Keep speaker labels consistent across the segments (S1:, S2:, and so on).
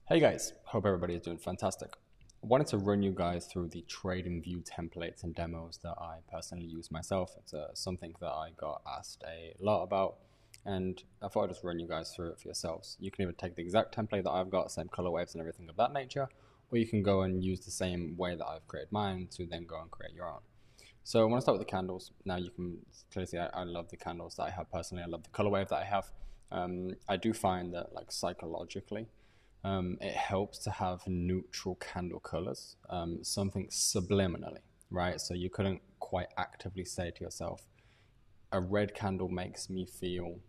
S1: Hey guys, hope everybody is doing fantastic. I wanted to run you guys through the trading view templates and demos that I personally use myself. It's something that I got asked a lot about, and I thought I'd just run you guys through it for yourselves. You can either take the exact template that I've got, same color waves and everything of that nature, or you can go and use the same way that I've created mine to then go and create your own. So I want to start with the candles. Now you can clearly see I love the candles that I have personally. I love the color wave that I have. I do find that like psychologically, it helps to have neutral candle colors, something subliminally, right? So you couldn't quite actively say to yourself, a red candle makes me feel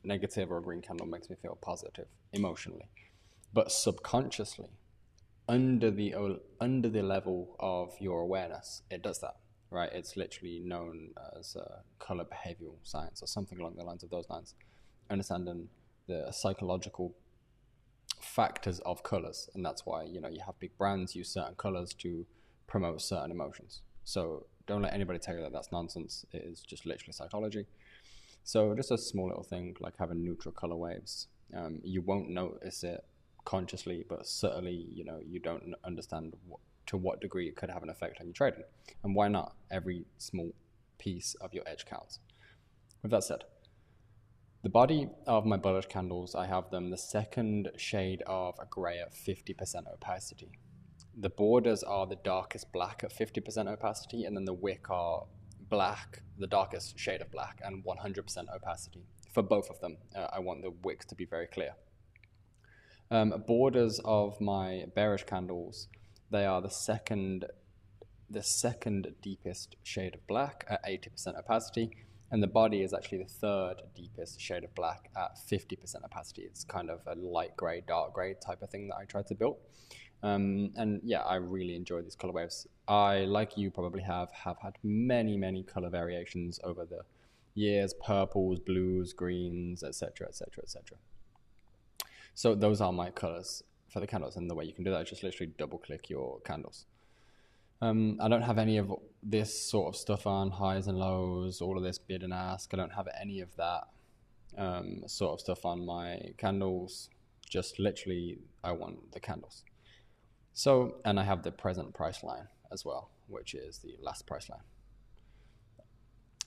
S1: negative or a green candle makes me feel positive emotionally. But subconsciously, under the level of your awareness, it does that, right? It's literally known as color behavioral science or something along the lines of those lines, understanding the psychological factors of colors, and that's why you have big brands use certain colors to promote certain emotions. So don't let anybody tell you that that's nonsense. It is just literally psychology. So just a small little thing like having neutral color waves. You won't notice it consciously, but certainly you don't understand to what degree it could have an effect on your trading, and why not? Every small piece of your edge counts. With that said, the body of my bullish candles, I have them the second shade of a gray at 50% opacity. The borders are the darkest black at 50% opacity, and then the wick are black, the darkest shade of black, and 100% opacity. For both of them, I want the wick to be very clear. Borders of my bearish candles, they are the second deepest shade of black at 80% opacity, and the body is actually the third deepest shade of black at 50% opacity. It's kind of a light gray, dark gray type of thing that I tried to build. And yeah, I really enjoy these color waves. I, like you probably have had many color variations over the years: purples, blues, greens, etc., etc., etc. So those are my colors for the candles, and the way you can do that is just literally double click your candles. I don't have any of this sort of stuff on, highs and lows, all of this bid and ask. I don't have any of that sort of stuff on my candles. Just literally, I want the candles. So, and I have the present price line as well, which is the last price line.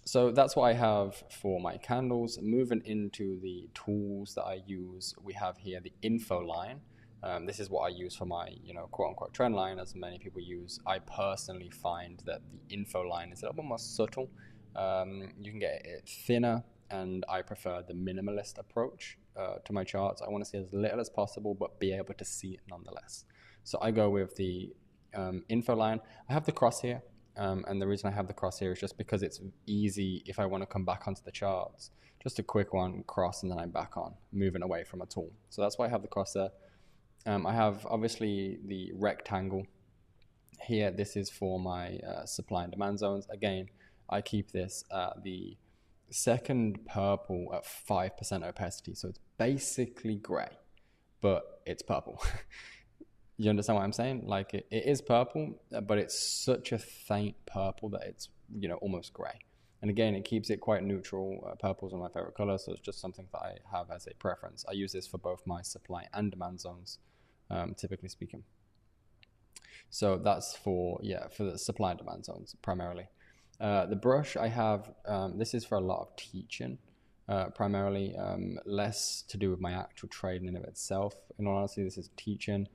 S1: So that's what I have for my candles. Moving into the tools that I use, we have here the info line. This is what I use for my, quote unquote trend line, as many people use. I personally find that the info line is a little bit more subtle. You can get it thinner, and I prefer the minimalist approach to my charts. I want to see as little as possible, but be able to see it nonetheless. So I go with the info line. I have the cross here. And the reason I have the cross here is just because it's easy if I want to come back onto the charts. Just a quick one, cross, and then I'm back on, moving away from a tool. So that's why I have the cross there. I have obviously the rectangle here. This is for my supply and demand zones. Again, I keep this at the second purple at 5% opacity. So it's basically gray, but it's purple. You understand what I'm saying? Like it is purple, but it's such a faint purple that it's, almost gray. And again, it keeps it quite neutral. Purples are my favorite color, so it's just something that I have as a preference. I use this for both my supply and demand zones, typically speaking. So that's for the supply and demand zones primarily. The brush I have, this is for a lot of teaching, primarily, less to do with my actual trading in of itself. In all honesty, this is teaching.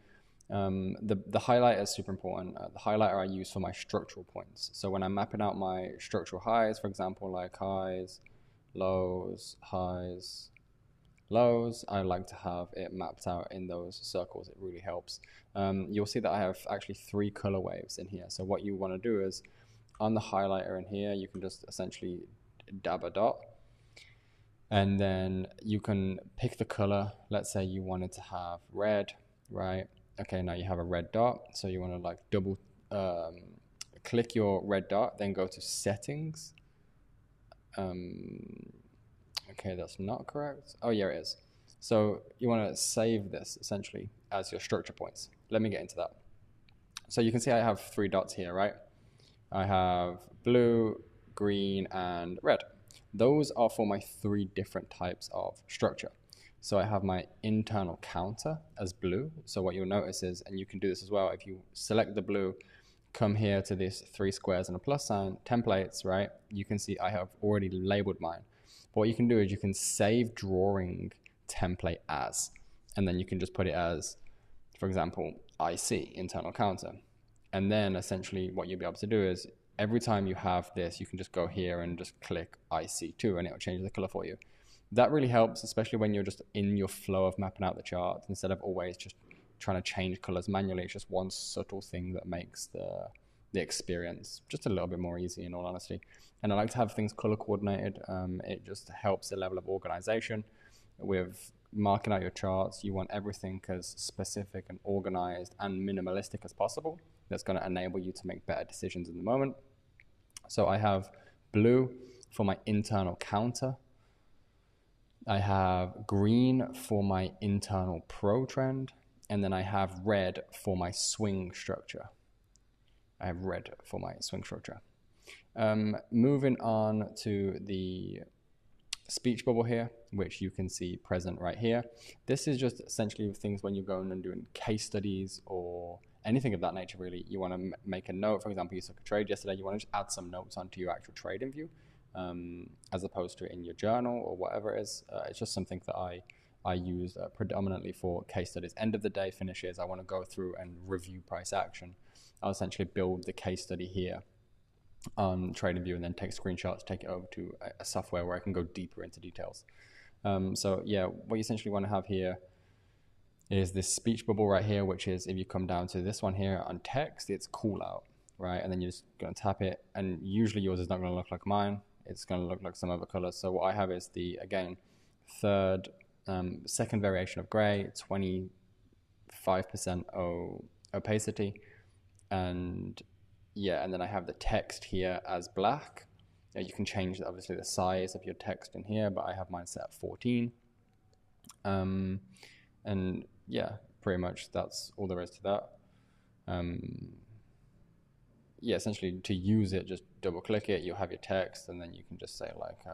S1: The highlighter is super important. The highlighter I use for my structural points. So when I'm mapping out my structural highs, for example, like highs, lows, I like to have it mapped out in those circles. It really helps. You'll see that I have actually 3 color waves in here. So what you want to do is on the highlighter in here, you can just essentially dab a dot, and then you can pick the color. Let's say you wanted to have red, right? Okay, now you have a red dot, so you want to like double click your red dot, then go to settings. Okay, that's not correct. Oh yeah, it is. So you want to save this essentially as your structure points. Let me get into that. So you can see I have 3 dots here, right? I have blue, green, and red. Those are for my 3 different types of structure. So I have my internal counter as blue. So what you'll notice is, and you can do this as well, if you select the blue, come here to this 3 squares and a plus sign, templates, right? You can see I have already labeled mine. But what you can do is you can save drawing template as, and then you can just put it as, for example, IC, internal counter. And then essentially what you'll be able to do is every time you have this, you can just go here and just click IC2 and it'll change the color for you. That really helps, especially when you're just in your flow of mapping out the chart instead of always just trying to change colors manually. It's just one subtle thing that makes the experience just a little bit more easy, in all honesty. And I like to have things color coordinated. It just helps the level of organization. With marking out your charts, you want everything as specific and organized and minimalistic as possible. That's going to enable you to make better decisions in the moment. So I have blue for my internal counter. I have green for my internal pro trend. And then I have red for my swing structure. I have red for my swing structure. Moving on to the speech bubble here, which you can see present right here. This is just essentially things when you're going and doing case studies or anything of that nature, really. You want to make a note. For example, you took a trade yesterday. You want to just add some notes onto your actual trading view, as opposed to in your journal or whatever it is. It's just something that I use predominantly for case studies. End of the day finishes, I want to go through and review price action. I'll essentially build the case study here on TradingView and then take screenshots, take it over to a software where I can go deeper into details. So yeah, what you essentially want to have here is this speech bubble right here, which is, if you come down to this one here on text, it's call out, right? And then you're just going to tap it, and usually yours is not going to look like mine. It's going to look like some other color. So what I have is the, again, second variation of gray, 25% opacity, and yeah, and then I have the text here as black. You can change obviously the size of your text in here, but I have mine set at 14. And yeah, pretty much that's all there is to that. Yeah, essentially to use it, just double click it, you'll have your text, and then you can just say like,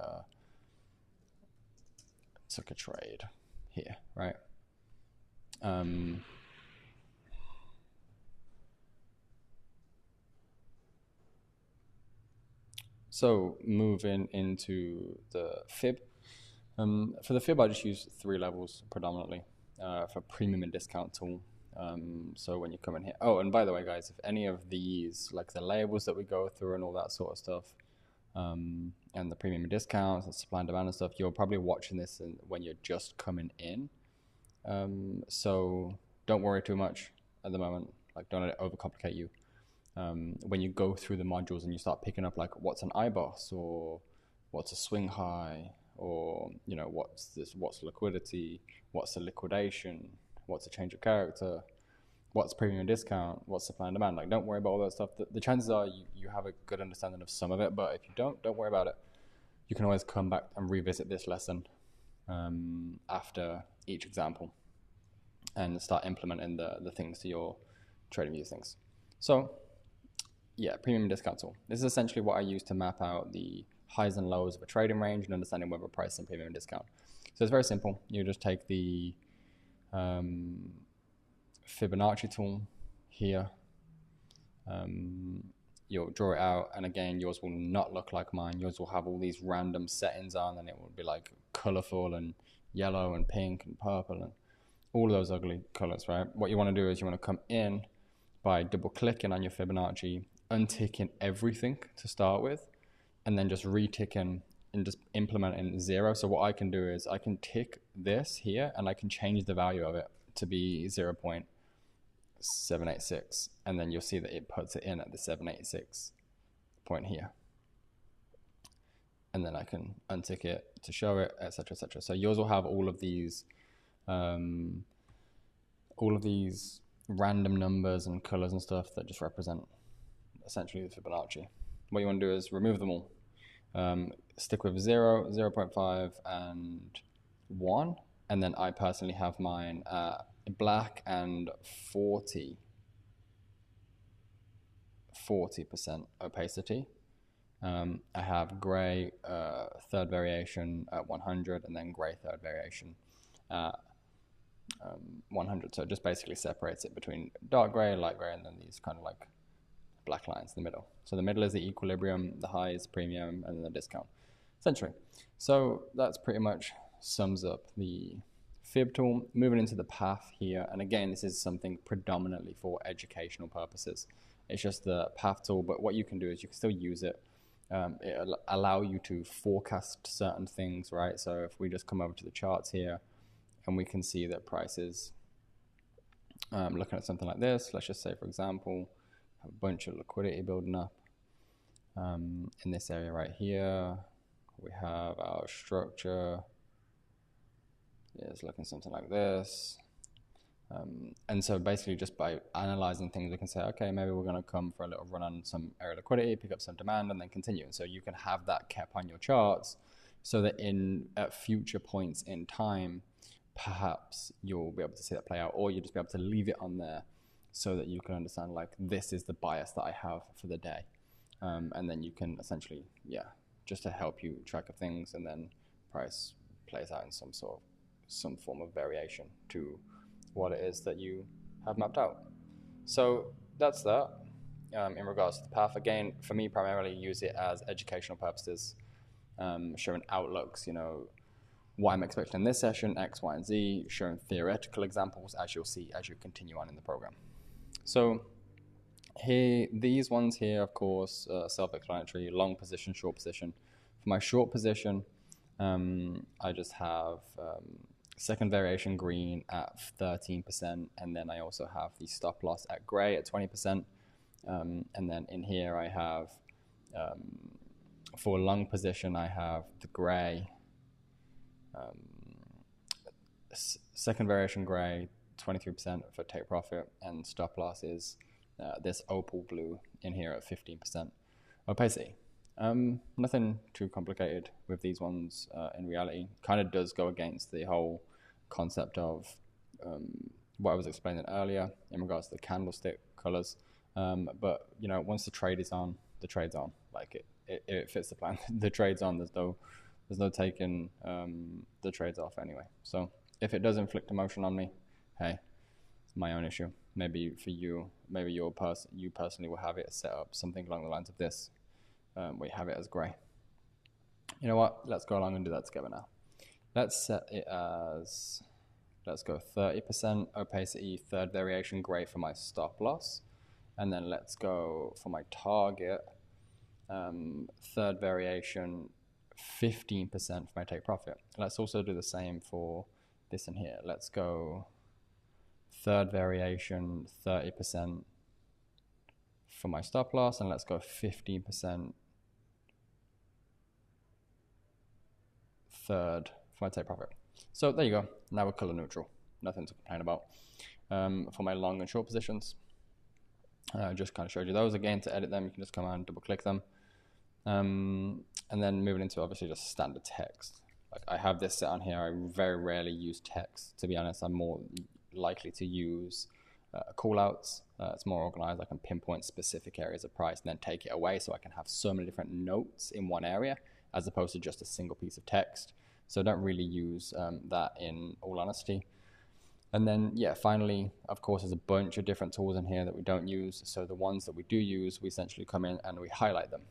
S1: took a trade here, right? So moving into the fib. For the fib, I just use 3 levels predominantly for premium and discount tool. So when you come in here, oh, and by the way, guys, if any of these, like the labels that we go through and all that sort of stuff, and the premium and discounts and supply and demand and stuff, you're probably watching this when you're just coming in. So don't worry too much at the moment. Like, don't let it overcomplicate you. When you go through the modules and you start picking up like what's an IBOS or what's a swing high, or you know, what's liquidity, what's a liquidation, what's a change of character, what's premium and discount, what's supply and demand. Like, don't worry about all that stuff. The chances are you have a good understanding of some of it, but if you don't worry about it. You can always come back and revisit this lesson after each example and start implementing the things to your trading view things. So yeah, premium discount tool. This is essentially what I use to map out the highs and lows of a trading range and understanding whether price is in premium and discount. So it's very simple. You just take the Fibonacci tool here. You'll draw it out, and again, yours will not look like mine. Yours will have all these random settings on, and it will be like colorful and yellow and pink and purple and all of those ugly colors, right? What you want to do is you want to come in by double clicking on your Fibonacci, unticking everything to start with, and then just reticking and just implementing 0. So what I can do is I can tick this here and I can change the value of it to be 0.786, and then you'll see that it puts it in at the 786 point here, and then I can untick it to show it, etc., etc. So yours will have all of these random numbers and colors and stuff that just represent essentially the Fibonacci. What you want to do is remove them all. Stick with 0, 0.5, and 1, and then I personally have mine black and 40% opacity. I have gray third variation at 100, and then gray third variation at 100. So it just basically separates it between dark gray, light gray, and then these kind of like black lines in the middle. So the middle is the equilibrium, the high is premium, and then the discount, essentially. So that's pretty much sums up the fib tool. Moving into the path here, and again, this is something predominantly for educational purposes. It's just the path tool, but what you can do is you can still use it. It'll allow you to forecast certain things, right? So if we just come over to the charts here, and we can see that prices, looking at something like this, let's just say, for example, have a bunch of liquidity building up. In this area right here, we have our structure. Yeah, it's looking something like this. And so basically just by analyzing things, we can say, okay, maybe we're going to come for a little run on some area liquidity, pick up some demand, and then continue. And so you can have that kept on your charts so that at future points in time, perhaps you'll be able to see that play out, or you'll just be able to leave it on there so that you can understand, like, this is the bias that I have for the day. And then you can essentially, just to help you track of things, and then price plays out in some form of variation to what it is that you have mapped out. So that's that. In regards to the path, again, for me, primarily use it as educational purposes, showing outlooks, what I'm expecting in this session, X, Y, and Z, showing theoretical examples, as you'll see as you continue on in the program. So here, these ones here, of course, self-explanatory, long position, short position. For my short position, I just have second variation green at 13%, and then I also have the stop loss at gray at 20%. And then in here I have, for long position, I have the gray, second variation gray, 23% for take profit, and stop loss is this opal blue in here at 15% opacity. Nothing too complicated with these ones in reality. Kind of does go against the whole concept of what I was explaining earlier in regards to the candlestick colors. But once the trade is on, the trade's on. Like it fits the plan. The trade's on. There's no taking the trades off anyway. So if it does inflict emotion on me, hey, it's my own issue. Maybe for you, maybe you personally will have it set up something along the lines of this. We have it as gray. You know what? Let's go along and do that together now. Let's set it as, let's go 30% opacity, third variation gray for my stop loss. And then let's go for my target, third variation, 15% for my take profit. Let's also do the same for this in here. Let's go third variation, 30% for my stop loss, and let's go 15% third for my take profit. So there you go. Now we're color neutral. Nothing to complain about. For my long and short positions, just kind of showed you those. Again, to edit them, you can just come and double click them. And then moving into obviously just standard text. Like I have this set on here. I very rarely use text, to be honest. I'm more likely to use callouts. It's more organized. I can pinpoint specific areas of price and then take it away, so I can have so many different notes in one area as opposed to just a single piece of text. So I don't really use that, in all honesty. And then, finally, of course, there's a bunch of different tools in here that we don't use. So the ones that we do use, we essentially come in and we highlight them.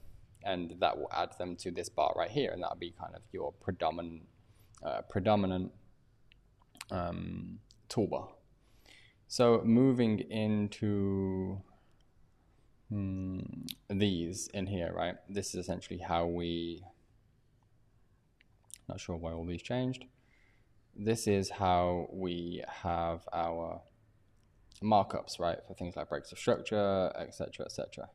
S1: And that will add them to this bar right here. And that'll be kind of your predominant toolbar. So moving into these in here, right? This is essentially how we, not sure why all these changed. This is how we have our markups, right? For things like breaks of structure, etc., etc.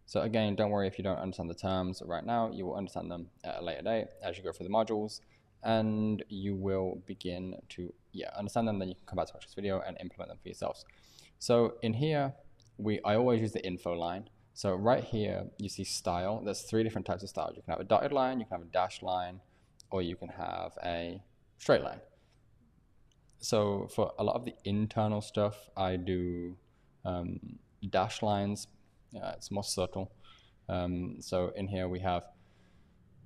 S1: So again, don't worry if you don't understand the terms right now. You will understand them at a later date as you go through the modules, and you will begin to understand them. Then you can come back to watch this video and implement them for yourselves. So in here, I always use the info line. So right here, you see style. There's 3 different types of styles. You can have a dotted line, you can have a dashed line, or you can have a straight line. So for a lot of the internal stuff, I do dash lines. It's more subtle. So in here we have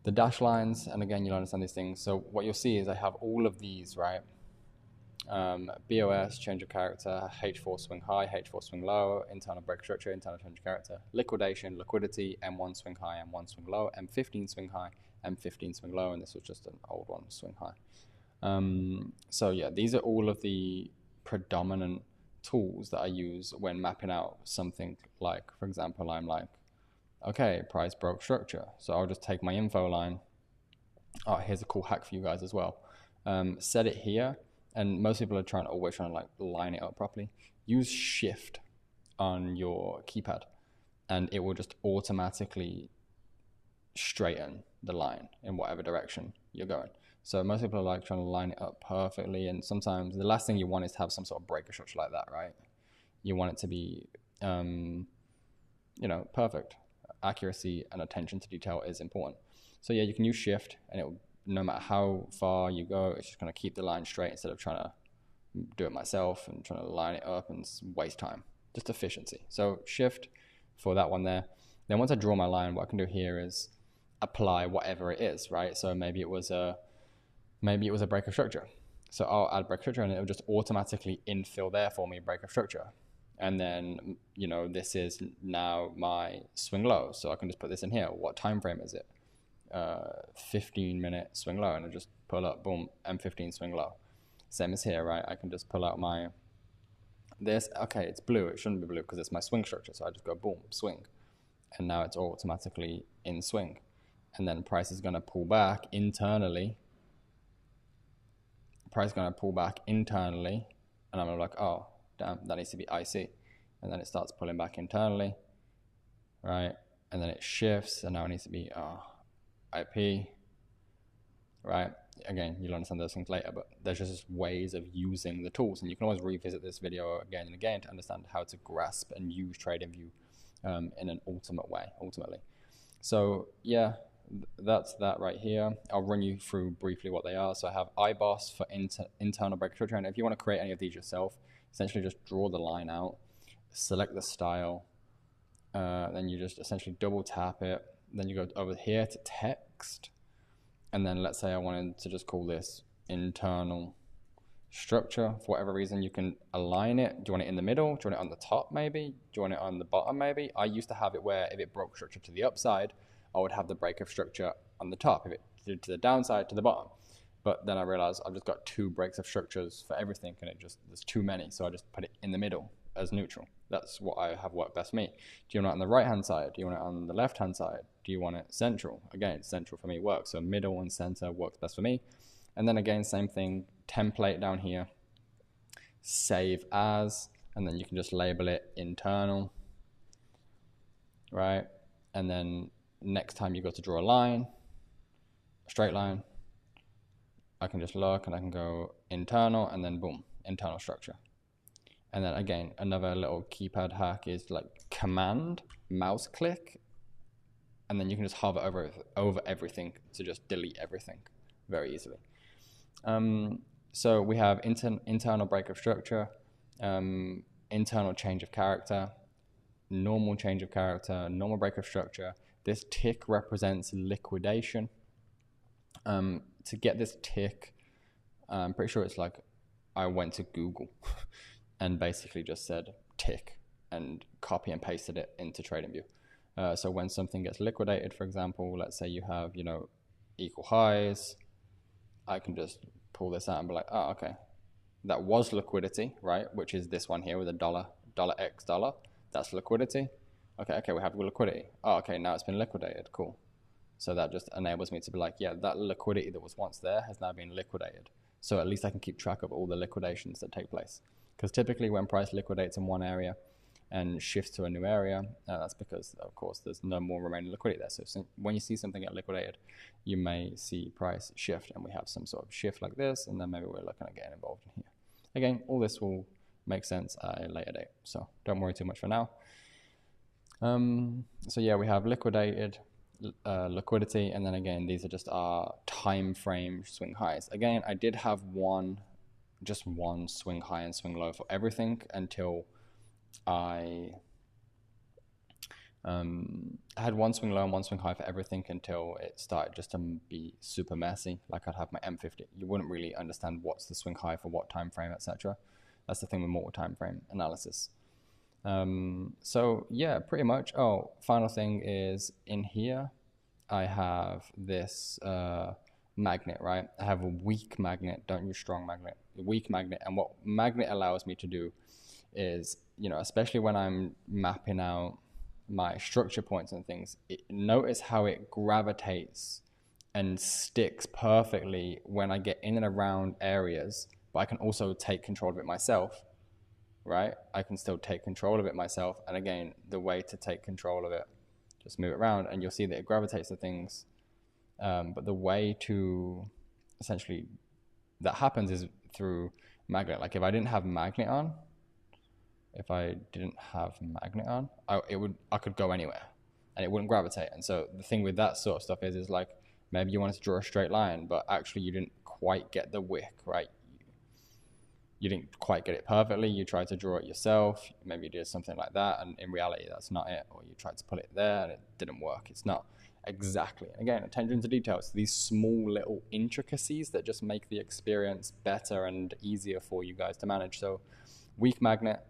S1: the dash lines, and again, you'll understand these things. So what you'll see is I have all of these, right? BOS, change of character, H4 swing high, H4 swing low, internal break structure, internal change of character, liquidation, liquidity, M1 swing high, M1 swing low, M15 swing high, M15 swing low, and this was just an old one, swing high. So yeah, these are all of the predominant tools that I use when mapping out something like, for example, I'm like, okay, price broke structure. So I'll just take my info line. Oh, here's a cool hack for you guys as well. Set it here. And most people are always trying to like line it up properly. Use shift on your keypad and it will just automatically straighten the line in whatever direction you're going. So most people are like trying to line it up perfectly. And sometimes the last thing you want is to have some sort of breaker structure like that, right? You want it to be, perfect. Accuracy and attention to detail is important. So yeah, you can use shift and it will, no matter how far you go, it's just going to keep the line straight instead of trying to do it myself and trying to line it up and waste time. Just efficiency. So shift for that one there. Then once I draw my line, what I can do here is apply whatever it is, right? So maybe it was a break of structure. So I'll add break of structure and it'll just automatically infill there for me break of structure. And then, this is now my swing low. So I can just put this in here. What time frame is it? 15-minute swing low, and I just pull up, boom, M15 swing low. Same as here, right? I can just pull out okay, it's blue. It shouldn't be blue because it's my swing structure. So I just go boom, swing. And now it's automatically in swing. And then price is going to pull back internally. Price is going to pull back internally. And I'm like, oh, damn, that needs to be IC. And then it starts pulling back internally, right? And then it shifts, and now it needs to be IP, right? Again, you'll understand those things later, but there's just ways of using the tools, and you can always revisit this video again and again to understand how to grasp and use TradingView in an ultimately. So yeah, that's that right here. I'll run you through briefly what they are. So I have IBOS for internal break structure, and if you want to create any of these yourself, essentially just draw the line out, select the style, then you just essentially double tap it. Then you go over here to text. And then let's say I wanted to just call this internal structure. For whatever reason, you can align it. Do you want it in the middle? Do you want it on the top maybe? Do you want it on the bottom maybe? I used to have it where if it broke structure to the upside, I would have the break of structure on the top. If it did to the downside, to the bottom. But then I realized I've just got two breaks of structures for everything, and there's too many. So I just put it in the middle as neutral. That's what I have worked best for me. Do you want it on the right hand side? Do you want it on the left hand side? Do you want it central? Again, central for me works. So middle and center works best for me. And then again, same thing, template down here, save as, and then you can just label it internal, right? And then next time you go to draw a line, a straight line, I can just look and I can go internal and then boom, internal structure. And then again, another little keypad hack is like command, mouse click, and then you can just hover over everything to just delete everything very easily. So we have internal break of structure, internal change of character, normal change of character, normal break of structure. This tick represents liquidation. To get this tick, I'm pretty sure it's like I went to Google and basically just said tick and copy and pasted it into TradingView. So when something gets liquidated, for example, let's say you have, equal highs, I can just pull this out and be like, oh, okay, that was liquidity, right? Which is this one here with a dollar X dollar. That's liquidity. Okay, we have liquidity. Oh, okay, now it's been liquidated. Cool. So that just enables me to be like, yeah, that liquidity that was once there has now been liquidated. So at least I can keep track of all the liquidations that take place. Because typically when price liquidates in one area and shifts to a new area, that's because, of course, there's no more remaining liquidity there. So when you see something get liquidated, you may see price shift, and we have some sort of shift like this, and then maybe we're looking at getting involved in here. Again, all this will make sense at a later date, so don't worry too much for now. So yeah, we have liquidated, liquidity, and then again, these are just our time frame swing highs. Again, I did have just one swing high and swing low for everything until I I had one swing low and one swing high for everything until it started just to be super messy. Like I'd have my M50. You wouldn't really understand what's the swing high for what time frame, etc. That's the thing with multiple time frame analysis. So yeah, pretty much. Oh, final thing is in here, I have this magnet, right? I have a weak magnet. Don't use strong magnet. A weak magnet. And what magnet allows me to do is, especially when I'm mapping out my structure points and things, notice how it gravitates and sticks perfectly when I get in and around areas, but I can also take control of it myself, right? I can still take control of it myself. And again, the way to take control of it, just move it around and you'll see that it gravitates to things. But the way to essentially that happens is through magnet. Like if I didn't have magnet on, I could go anywhere and it wouldn't gravitate. And so the thing with that sort of stuff is like maybe you wanted to draw a straight line, but actually you didn't quite get the wick, right? You didn't quite get it perfectly. You tried to draw it yourself. Maybe you did something like that, and in reality, that's not it. Or you tried to put it there, and it didn't work. It's not exactly. And again, attention to details. These small little intricacies that just make the experience better and easier for you guys to manage. So, weak magnet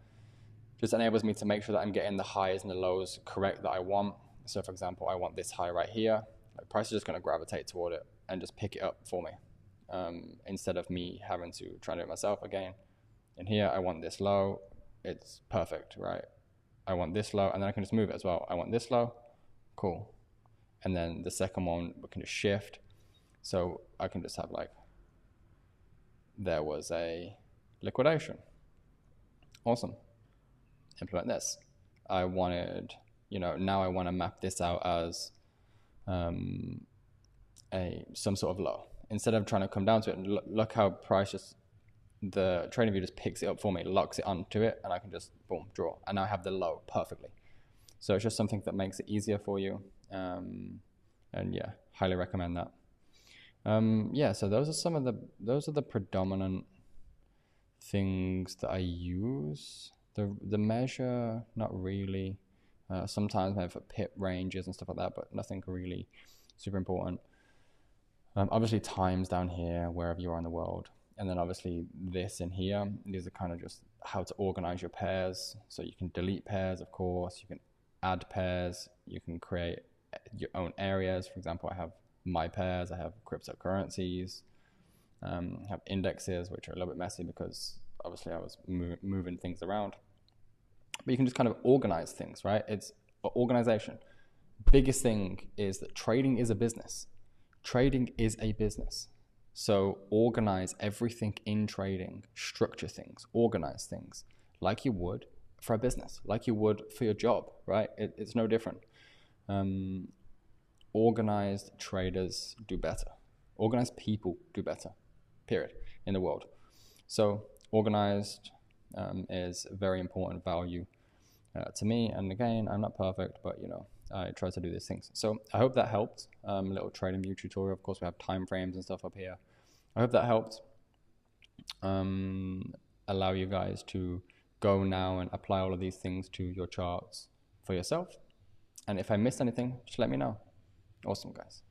S1: just enables me to make sure that I'm getting the highs and the lows correct that I want. So, for example, I want this high right here. Like price is just going to gravitate toward it and just pick it up for me. Instead of me having to try to do it myself again. In here, I want this low. It's perfect, right? I want this low, and then I can just move it as well. I want this low. Cool. And then the second one, we can just shift. So I can just have like, there was a liquidation. Awesome. Implement this. I wanted, now I want to map this out as some sort of low. Instead of trying to come down to it, and look how price the trading view just picks it up for me, locks it onto it, and I can just boom, draw. And now I have the low perfectly. So it's just something that makes it easier for you. And yeah, highly recommend that. Yeah, so those are the predominant things that I use. The measure, not really. Sometimes I have pip ranges and stuff like that, but nothing really super important. Obviously times down here, wherever you are in the world. And then obviously this in here, these are kind of just how to organize your pairs. So you can delete pairs, of course. You can add pairs. You can create your own areas. For example, I have my pairs. I have cryptocurrencies. I have indexes, which are a little bit messy because obviously I was moving things around. But you can just kind of organize things, right? It's organization. Biggest thing is that trading is a business. Trading is a business. So organize everything in trading, structure things, organize things like you would for a business, like you would for your job, right? It's no different. Organized traders do better. Organized people do better, period, in the world. So organized is a very important value to me. And again, I'm not perfect, but I try to do these things. So I hope that helped. A little trading view tutorial. Of course, we have time frames and stuff up here. I hope that helped allow you guys to go now and apply all of these things to your charts for yourself. And if I missed anything, just let me know. Awesome, guys.